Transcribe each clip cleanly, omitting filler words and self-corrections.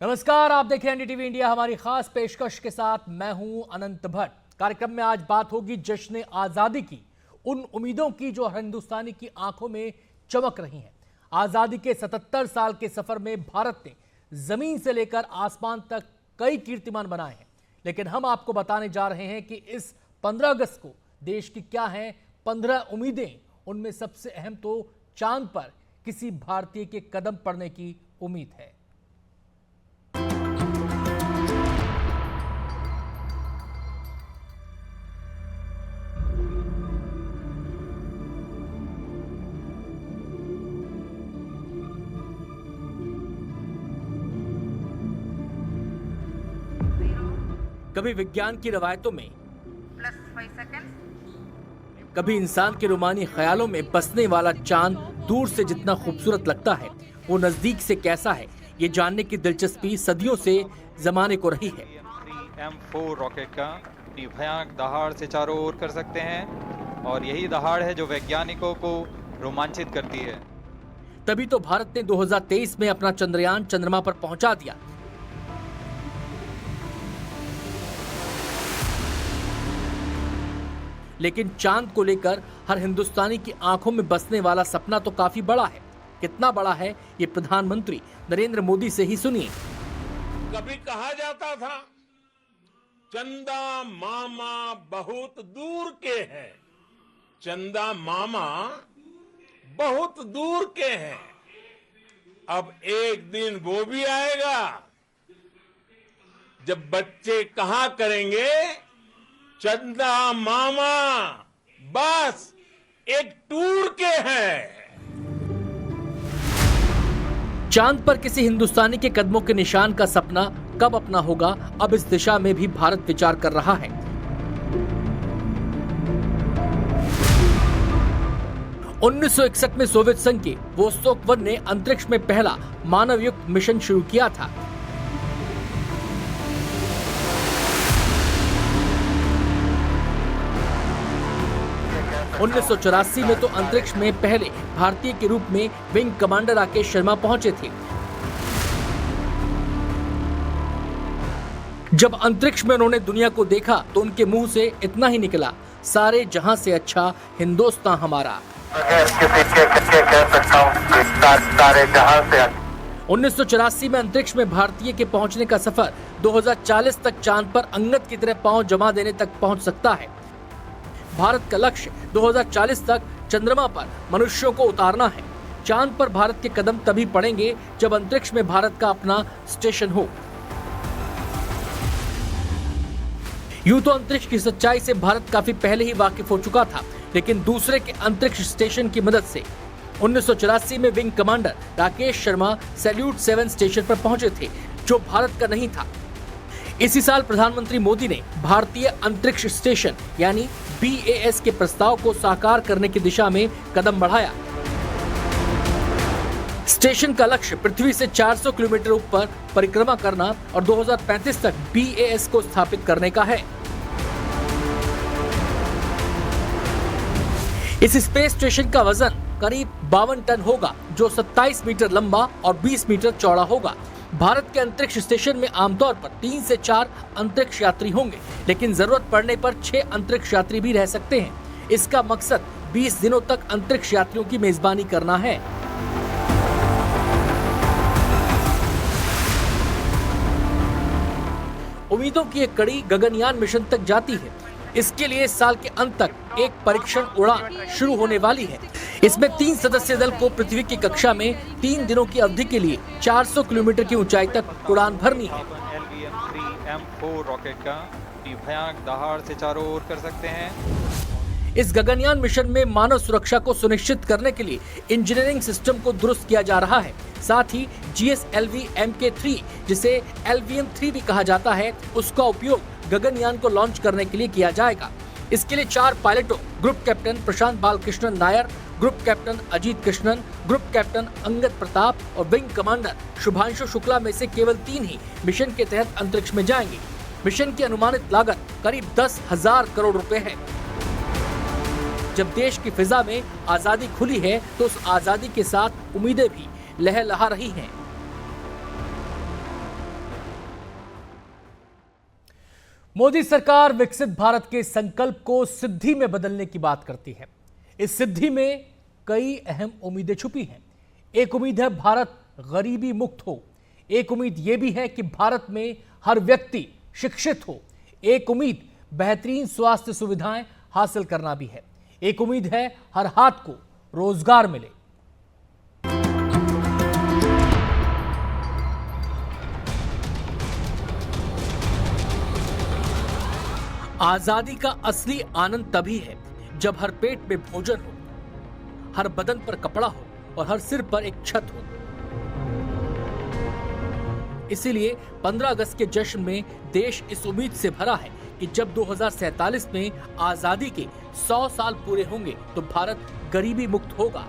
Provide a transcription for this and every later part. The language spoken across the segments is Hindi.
नमस्कार, आप देखें एनडीटीवी इंडिया। हमारी खास पेशकश के साथ मैं हूं अनंत भट्ट। कार्यक्रम में आज बात होगी जश्न आजादी की, उन उम्मीदों की जो हर हिंदुस्तानी की आंखों में चमक रही हैं। आजादी के 77 साल के सफर में भारत ने जमीन से लेकर आसमान तक कई कीर्तिमान बनाए हैं, लेकिन हम आपको बताने जा रहे हैं कि इस 15 अगस्त को देश की क्या हैं 15 उम्मीदें। उनमें सबसे अहम तो चांद पर किसी भारतीय के कदम पड़ने की उम्मीद है। कभी विज्ञान की रवायतों में, कभी इंसान के रूमानी ख्यालों में बसने वाला चांद दूर से जितना खूबसूरत लगता है, वो नजदीक से कैसा है, ये जानने की दिलचस्पी सदियों से जमाने को रही है। M4 रॉकेट का अपनी भयानक दहाड़ से चारों ओर कर सकते हैं और यही दहाड़ है जो वैज्ञानिकों को रोमांचित करती है। तभी तो भारत ने 2023 में अपना चंद्रयान चंद्रमा पर पहुंचा दिया। लेकिन चांद को लेकर हर हिंदुस्तानी की आंखों में बसने वाला सपना तो काफी बड़ा है। कितना बड़ा है, ये प्रधानमंत्री नरेंद्र मोदी से ही सुनिए। कभी कहा जाता था चंदा मामा बहुत दूर के हैं, चंदा मामा बहुत दूर के हैं। अब एक दिन वो भी आएगा जब बच्चे कहा करेंगे चंदा मामा बस एक टूर के हैं। चांद पर किसी हिंदुस्तानी के कदमों के निशान का सपना कब अपना होगा, अब इस दिशा में भी भारत विचार कर रहा है। उन्नीस 1961 में सोवियत संघ के वोस्तोक 1 ने अंतरिक्ष में पहला मानवयुक्त मिशन शुरू किया था। उन्नीस 1984 में तो अंतरिक्ष में पहले भारतीय के रूप में विंग कमांडर राकेश शर्मा पहुंचे थे। जब अंतरिक्ष में उन्होंने दुनिया को देखा तो उनके मुंह से इतना ही निकला, सारे जहां से अच्छा हिंदुस्तान हमारा। 1984 में अंतरिक्ष में भारतीय के पहुंचने का सफर 2040 तक चांद पर अंगद की तरह पांव जमा देने तक पहुंच सकता है। भारत का लक्ष्य 2040 तक चंद्रमा पर मनुष्यों को उतारना है। चांद पर भारत के कदम तभी पड़ेंगे जब अंतरिक्ष में भारत का अपना स्टेशन हो। यूं तो अंतरिक्ष की सच्चाई से भारत काफी पहले ही वाकिफ हो चुका था, लेकिन दूसरे के अंतरिक्ष स्टेशन की मदद से 1984 में wing commander Rakesh Sharma salute 7 station पर पहुंचे थे, जो भारत का नहीं था। इसी साल प्रधानमंत्री मोदी ने भारतीय अंतरिक्ष स्टेशन यानी BAS के प्रस्ताव को साकार करने की दिशा में कदम बढ़ाया। स्टेशन का लक्ष्य पृथ्वी से 400 किलोमीटर ऊपर परिक्रमा करना और 2035 तक BAS को स्थापित करने का है। इस स्पेस स्टेशन का वजन करीब 52 टन होगा, जो 27 मीटर लंबा और 20 मीटर चौड़ा होगा। भारत के अंतरिक्ष स्टेशन में आमतौर पर 3 से 4 अंतरिक्ष यात्री होंगे, लेकिन जरूरत पड़ने पर 6 अंतरिक्ष यात्री भी रह सकते हैं। इसका मकसद 20 दिनों तक अंतरिक्ष यात्रियों की मेजबानी करना है। उम्मीदों की एक कड़ी गगनयान मिशन तक जाती है। इसके लिए इस साल के अंत तक एक परीक्षण उड़ान शुरू होने वाली है। इसमें 3 सदस्यीय दल को पृथ्वी की कक्षा में 3 दिनों की अवधि के लिए 400 किलोमीटर की ऊंचाई तक उड़ान भरनी है। M4 रॉकेट का अपनी भयानक दहाड़ से चारों ओर कर सकते हैं। इस गगनयान मिशन में मानव सुरक्षा को सुनिश्चित करने के लिए इंजीनियरिंग सिस्टम को दुरुस्त किया जा रहा है। साथ ही GSLV Mk3, जिसे LVM-3 भी कहा जाता है, उसका उपयोग गगनयान को लॉन्च करने के लिए किया जाएगा। इसके लिए 4 पायलटों group captain Prashant Balakrishnan Nair, group captain Ajit Krishnan, group captain Angad Pratap और विंग कमांडर शुभांशु शुक्ला में से केवल 3 ही मिशन के तहत अंतरिक्ष में जाएंगे। मिशन की अनुमानित लागत करीब 10,000 करोड़ रुपए है। जब देश की फिजा में आजादी खुली है तो उस आजादी के साथ उम्मीदें भी लहलहा रही हैं। मोदी सरकार विकसित भारत के संकल्प को सिद्धि में बदलने की बात करती है। इस सिद्धि में कई अहम उम्मीदें छुपी हैं। एक उम्मीद है भारत गरीबी मुक्त हो। एक उम्मीद यह भी है कि भारत में हर व्यक्ति शिक्षित हो। एक उम्मीद बेहतरीन स्वास्थ्य सुविधाएं हासिल करना भी है। एक उम्मीद है हर हाथ को रोजगार मिले। आजादी का असली आनंद तभी है जब हर पेट में भोजन हो, हर बदन पर कपड़ा हो और हर सिर पर एक छत हो। इसीलिए 15 अगस्त के जश्न में देश इस उम्मीद से भरा है कि जब 2047 में आजादी के 100 साल पूरे होंगे तो भारत गरीबी मुक्त होगा।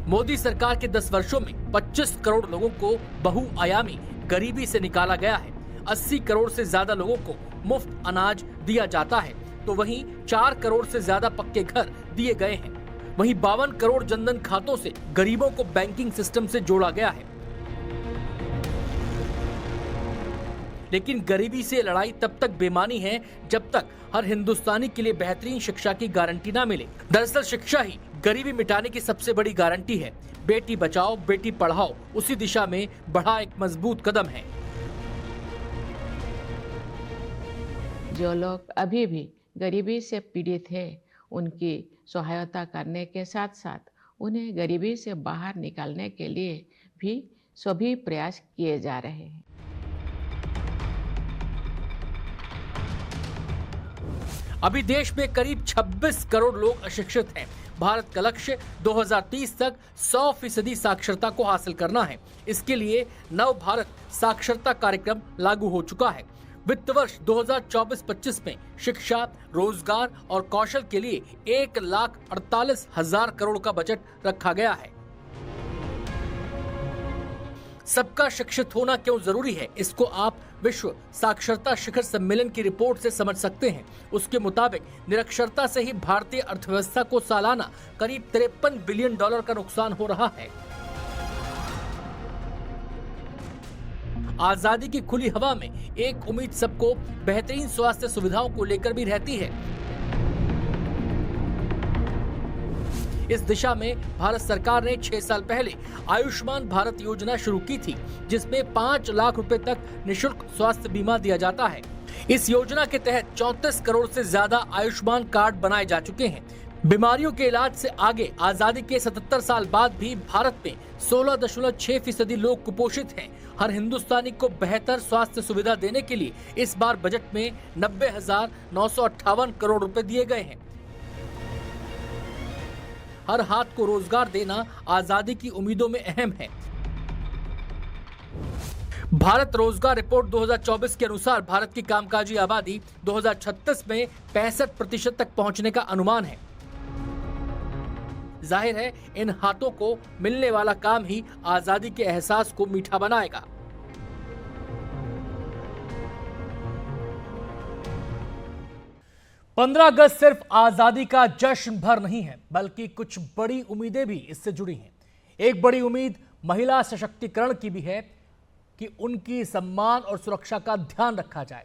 मोदी सरकार के 10 वर्षों में 25 करोड़ लोगों को बहुआयामी गरीबी से निकाला गया है। 80 करोड़ से ज्यादा लोगों को मुफ्त अनाज दिया जाता है, तो वहीं 4 करोड़ से ज्यादा पक्के घर दिए गए हैं। वहीं 52 करोड़ जनधन खातों से गरीबों को बैंकिंग सिस्टम से जोड़ा गया है। लेकिन गरीबी से लड़ाई तब तक बेमानी है जब तक हर हिंदुस्तानी के लिए बेहतरीन शिक्षा की गारंटी ना मिले। दरअसल शिक्षा ही गरीबी मिटाने की सबसे बड़ी गारंटी है। बेटी बचाओ बेटी पढ़ाओ उसी दिशा में बढ़ा एक मजबूत कदम है। जो लोग अभी भी गरीबी से पीड़ित हैं, उनकी सहायता करने के साथ साथ उन्हें गरीबी से बाहर निकालने के लिए भी सभी प्रयास किए जा रहे हैं। अभी देश में करीब 26 करोड़ लोग अशिक्षित हैं। भारत का लक्ष्य 2030 तक 100% साक्षरता को हासिल करना है। इसके लिए नव भारत साक्षरता कार्यक्रम लागू हो चुका है। वित्त वर्ष 2024-25 में शिक्षा, रोजगार और कौशल के लिए 1,48,000 करोड़ का बजट रखा गया है। सबका शिक्षित होना क्यों जरूरी है, इसको आप विश्व साक्षरता शिखर सम्मेलन की रिपोर्ट से समझ सकते हैं। उसके मुताबिक निरक्षरता से ही भारतीय अर्थव्यवस्था को सालाना करीब $53 बिलियन का नुकसान हो रहा है। आजादी की खुली हवा में एक उम्मीद सबको बेहतरीन स्वास्थ्य सुविधाओं को लेकर भी रहती है। इस दिशा में भारत सरकार ने 6 साल पहले आयुष्मान भारत योजना शुरू की थी, जिसमें 5 लाख रुपए तक निशुल्क स्वास्थ्य बीमा दिया जाता है। इस योजना के तहत 34 करोड़ से ज्यादा आयुष्मान कार्ड बनाए जा चुके हैं। बीमारियों के इलाज से आगे आजादी के 77 साल बाद भी भारत में 16.6% लोग कुपोषित हैं। हर हिंदुस्तानी को बेहतर स्वास्थ्य सुविधा देने के लिए इस बार बजट में 90,958 करोड़ रुपए दिए गए हैं। हर हाथ को रोजगार देना आजादी की उम्मीदों में अहम है। भारत रोजगार रिपोर्ट 2024 के अनुसार भारत की कामकाजी आबादी 2036 में 65% तक पहुंचने का अनुमान है। जाहिर है इन हाथों को मिलने वाला काम ही आजादी के एहसास को मीठा बनाएगा। पंद्रह अगस्त सिर्फ आजादी का जश्न भर नहीं है, बल्कि कुछ बड़ी उम्मीदें भी इससे जुड़ी हैं। एक बड़ी उम्मीद महिला सशक्तिकरण की भी है कि उनकी सम्मान और सुरक्षा का ध्यान रखा जाए।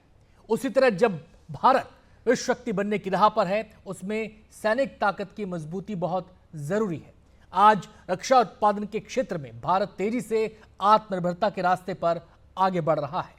उसी तरह जब भारत विश्व शक्ति बनने की राह पर है, उसमें सैनिक ताकत की मजबूती बहुत जरूरी है। आज रक्षा उत्पादन के क्षेत्र में भारत तेजी से आत्मनिर्भरता के रास्ते पर आगे बढ़ रहा है।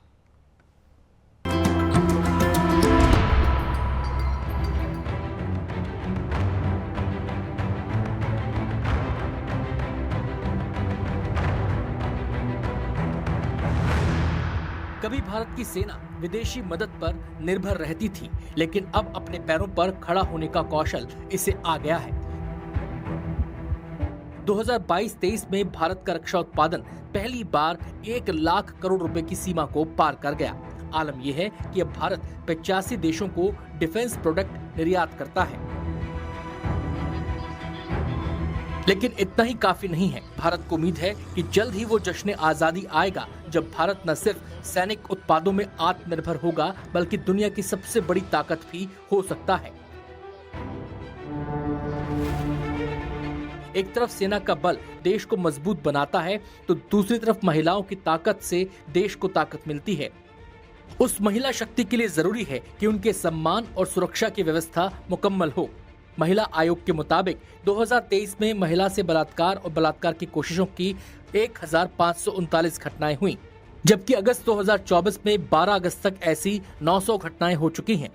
कभी भारत की सेना विदेशी मदद पर निर्भर रहती थी, लेकिन अब अपने पैरों पर खड़ा होने का कौशल इसे आ गया है। 2022-23 में भारत का रक्षा उत्पादन पहली बार 1 लाख करोड़ रुपए की सीमा को पार कर गया। आलम यह है कि अब भारत 85 देशों को डिफेंस प्रोडक्ट निर्यात करता है। लेकिन इतना ही काफी नहीं है। भारत को उम्मीद है कि जल्द ही वो जश्न आजादी आएगा जब भारत न सिर्फ सैनिक उत्पादों में आत्मनिर्भर होगा, बल्कि दुनिया की सबसे बड़ी ताकत भी हो सकता है। एक तरफ सेना का बल देश को मजबूत बनाता है तो दूसरी तरफ महिलाओं की ताकत से देश को ताकत मिलती है। उस महिला शक्ति के लिए जरूरी है कि उनके सम्मान और सुरक्षा की व्यवस्था मुकम्मल हो। महिला आयोग के मुताबिक 2023 में महिला से बलात्कार और बलात्कार की कोशिशों की 1539 घटनाएं हुई, जबकि अगस्त 2024 में 12 अगस्त तक ऐसी 900 घटनाएं हो चुकी हैं।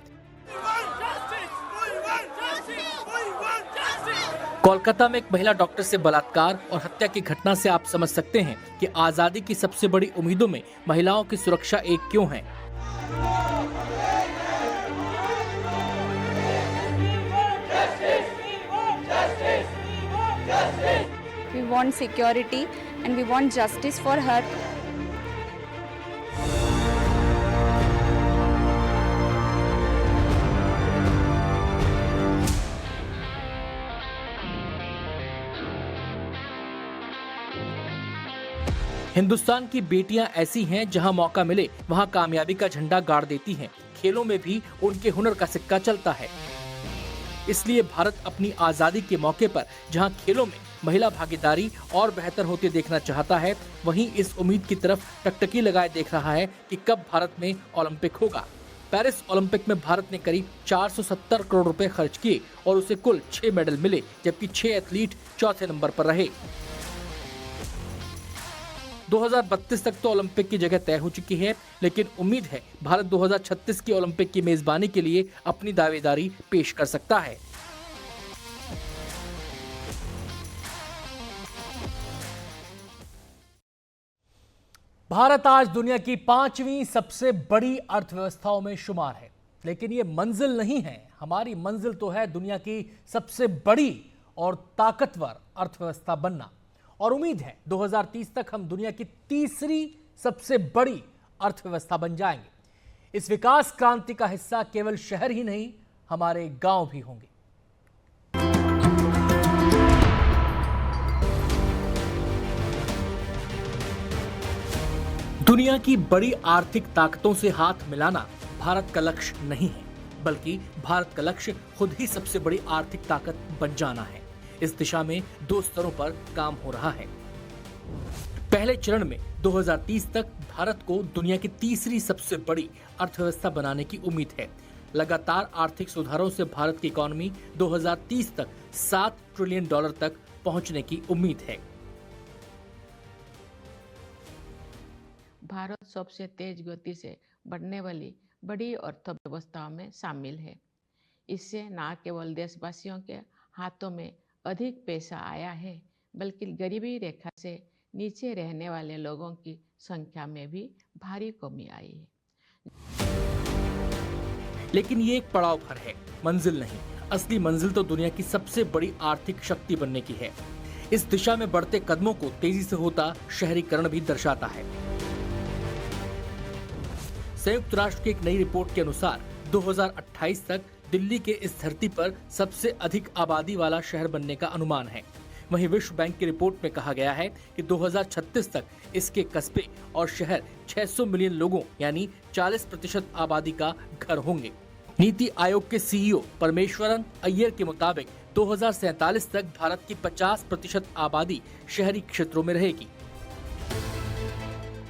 कोलकाता में एक महिला डॉक्टर से बलात्कार और हत्या की घटना से आप समझ सकते हैं कि आजादी की सबसे बड़ी उम्मीदों में महिलाओं की सुरक्षा एक क्यों है। We want security and we want justice for her. Hindustan की बेटियां ऐसी हैं जहां मौका मिले वहां कामयाबी का झंडा गाड़ देती हैं। खेलों में भी उनके हुनर का सिक्का चलता है। इसलिए भारत अपनी आजादी के मौके पर जहां खेलों में महिला भागीदारी और बेहतर होते देखना चाहता है, वहीं इस उम्मीद की तरफ टकटकी लगाए देख रहा है कि कब भारत में ओलंपिक होगा। पेरिस ओलंपिक में भारत ने करीब 470 करोड़ रुपए खर्च किए और उसे कुल 6 मेडल मिले, जबकि 6 एथलीट चौथे नंबर पर रहे। 2032 तक तो ओलंपिक की जगह तय हो चुकी है, लेकिन उम्मीद है भारत 2036 की ओलंपिक की मेजबानी के लिए अपनी दावेदारी पेश कर सकता है। भारत आज दुनिया की 5वीं सबसे बड़ी अर्थव्यवस्थाओं में शुमार है, लेकिन ये मंजिल नहीं है। हमारी मंजिल तो है दुनिया की सबसे बड़ी और ताकतवर अर्थव्यवस्था बनना, और उम्मीद है 2030 तक हम दुनिया की तीसरी सबसे बड़ी अर्थव्यवस्था बन जाएंगे। इस विकास क्रांति का हिस्सा केवल शहर ही नहीं, हमारे गांव भी होंगे। दुनिया की बड़ी आर्थिक ताकतों से हाथ मिलाना भारत का लक्ष्य नहीं है, बल्कि भारत का लक्ष्य खुद ही सबसे बड़ी आर्थिक ताकत बन जाना है। इस दिशा में 2 स्तरों पर काम हो रहा है। पहले चरण में 2030 तक भारत को दुनिया की तीसरी सबसे बड़ी अर्थव्यवस्था बनाने की उम्मीद है। लगातार आर्थिक सुधारों से भारत की इकोनॉमी 2030 तक $7 ट्रिलियन तक पहुंचने की उम्मीद है। भारत सबसे तेज गति से बढ़ने वाली बड़ी अर्थव्यवस्थाओं में शामिल है। इससे न केवल देशवासियों के हाथों में अधिक पैसा आया है, बल्कि गरीबी रेखा से नीचे रहने वाले लोगों की संख्या में भी भारी कमी आई है। लेकिन ये एक पड़ाव भर है, मंजिल नहीं। असली मंजिल तो दुनिया की सबसे बड़ी आर्थिक शक्ति बनने की है। इस दिशा में बढ़ते कदमों को तेजी से होता शहरीकरण भी दर्शाता है। संयुक्त राष्ट्र की एक नई रिपोर्ट के अनुसार 2028 तक दिल्ली के इस धरती पर सबसे अधिक आबादी वाला शहर बनने का अनुमान है। वहीं विश्व बैंक की रिपोर्ट में कहा गया है कि 2036 तक इसके कस्बे और शहर 600 मिलियन लोगों यानी 40% आबादी का घर होंगे। नीति आयोग के सीईओ परमेश्वरन अय्यर के मुताबिक 2047 तक भारत की 50% आबादी शहरी क्षेत्रों में रहेगी।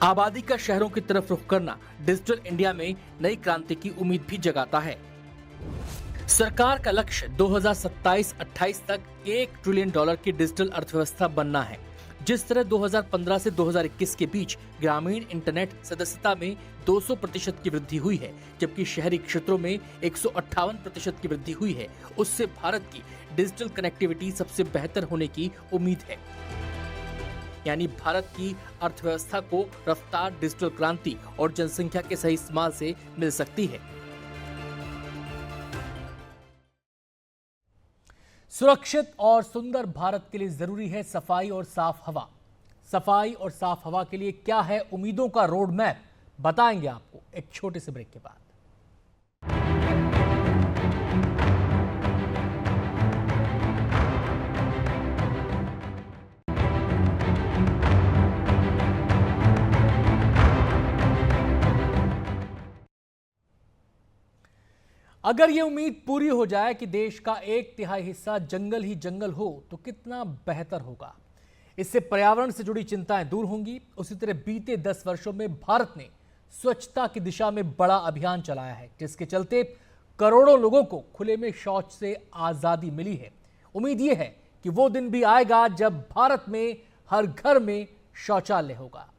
आबादी का शहरों की तरफ रुख करना डिजिटल इंडिया में नई क्रांति की उम्मीद भी जगाता है। सरकार का लक्ष्य 2027-28 तक $1 ट्रिलियन की डिजिटल अर्थव्यवस्था बनना है। जिस तरह 2015 से 2021 के बीच ग्रामीण इंटरनेट सदस्यता में 200% की वृद्धि हुई है, जबकि शहरी क्षेत्रों में 158% की वृद्धि हुई है, उससे भारत की डिजिटल कनेक्टिविटी सबसे बेहतर होने की उम्मीद है। यानी भारत की अर्थव्यवस्था को रफ्तार डिजिटल क्रांति और जनसंख्या के सही इस्तेमाल से मिल सकती है। सुरक्षित और सुंदर भारत के लिए जरूरी है सफाई और साफ हवा। सफाई और साफ हवा के लिए क्या है उम्मीदों का रोड मैप, बताएंगे आपको एक छोटे से ब्रेक के बाद। अगर ये उम्मीद पूरी हो जाए कि देश का 1/3 हिस्सा जंगल ही जंगल हो तो कितना बेहतर होगा। इससे पर्यावरण से जुड़ी चिंताएं दूर होंगी। उसी तरह बीते 10 वर्षों में भारत ने स्वच्छता की दिशा में बड़ा अभियान चलाया है, जिसके चलते करोड़ों लोगों को खुले में शौच से आजादी मिली है। उम्मीद ये है कि वो दिन भी आएगा जब भारत में हर घर में शौचालय होगा।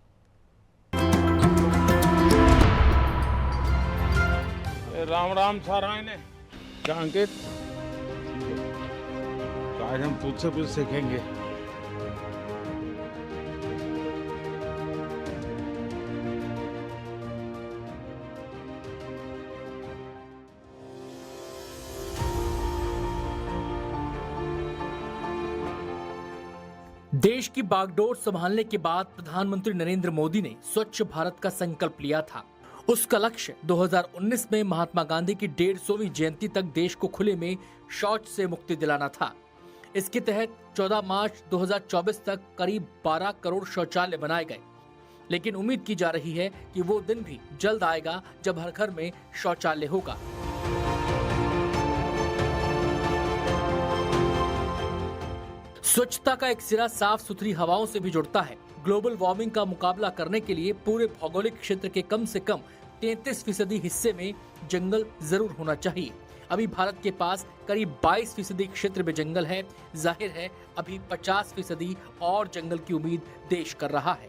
राम राम सारा ने क्या अंकित, तो आज हम तुझसे कुछ सीखेंगे। देश की बागडोर संभालने के बाद प्रधानमंत्री नरेंद्र मोदी ने स्वच्छ भारत का संकल्प लिया था। उसका लक्ष्य 2019 में महात्मा गांधी की 150वीं जयंती तक देश को खुले में शौच से मुक्ति दिलाना था। इसके तहत 14 मार्च 2024 तक करीब 12 करोड़ शौचालय बनाए गए। लेकिन उम्मीद की जा रही है कि वो दिन भी जल्द आएगा जब हर घर में शौचालय होगा। स्वच्छता का एक सिरा साफ सुथरी हवाओं से भी जुड़ता है। ग्लोबल वार्मिंग का मुकाबला करने के लिए पूरे भौगोलिक क्षेत्र के कम से कम 33% हिस्से में जंगल जरूर होना चाहिए। अभी भारत के पास करीब 22% क्षेत्र में जंगल है। जाहिर है अभी 50% और जंगल की उम्मीद देश कर रहा है।